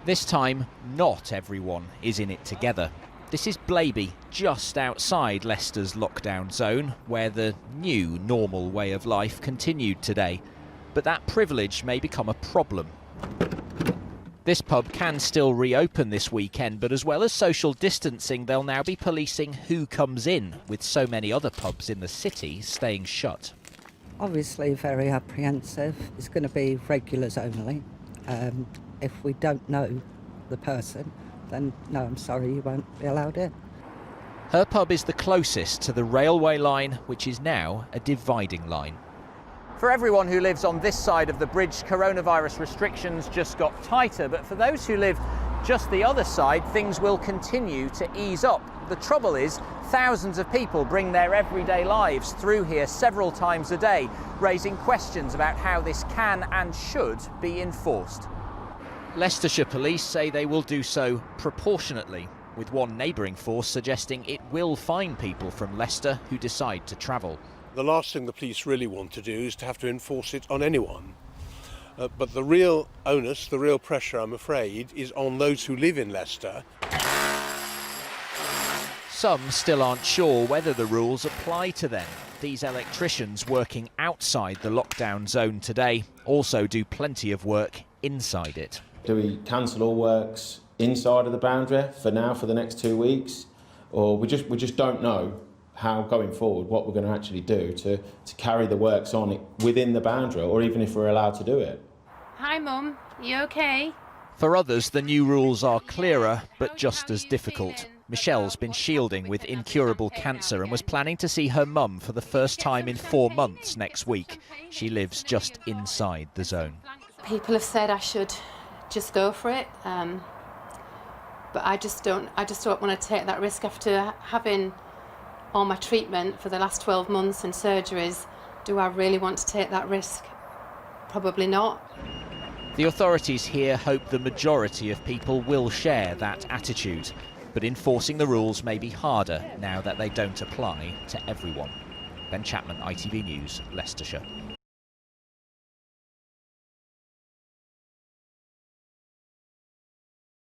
This time, not everyone is in it together. This is Blaby, just outside Leicester's lockdown zone, where the new normal way of life continued today. But that privilege may become a problem. This pub can still reopen this weekend, but as well as social distancing, they'll now be policing who comes in, with so many other pubs in the city staying shut. Obviously very apprehensive. It's going to be regulars only. If we don't know the person, then no, I'm sorry, you won't be allowed in. Her pub is the closest to the railway line, which is now a dividing line. For everyone who lives on this side of the bridge, coronavirus restrictions just got tighter, but for those who live just the other side, things will continue to ease up. The trouble is, thousands of people bring their everyday lives through here several times a day, raising questions about how this can and should be enforced. Leicestershire police say they will do so proportionately, with one neighbouring force suggesting it will fine people from Leicester who decide to travel. The last thing the police really want to do is to have to enforce it on anyone. But the real onus, the real pressure, I'm afraid, is on those who live in Leicester. Some still aren't sure whether the rules apply to them. These electricians working outside the lockdown zone today also do plenty of work inside it. Do we cancel all works inside of the boundary for now, for the next 2 weeks? Or we just don't know how, going forward, what we're going to actually do to carry the works on within the boundary, or even if we're allowed to do it. Hi Mum, you okay? For others, the new rules are clearer, but just as difficult. Michelle's been shielding with incurable cancer and was planning to see her mum for the first time in 4 months next week. She lives just inside the zone. People have said I should just go for it, but I just don't want to take that risk after having all my treatment for the last 12 months and surgeries. Do I really want to take that risk? Probably not. The authorities here hope the majority of people will share that attitude, but enforcing the rules may be harder now that they don't apply to everyone. Ben Chapman, ITV News, Leicestershire.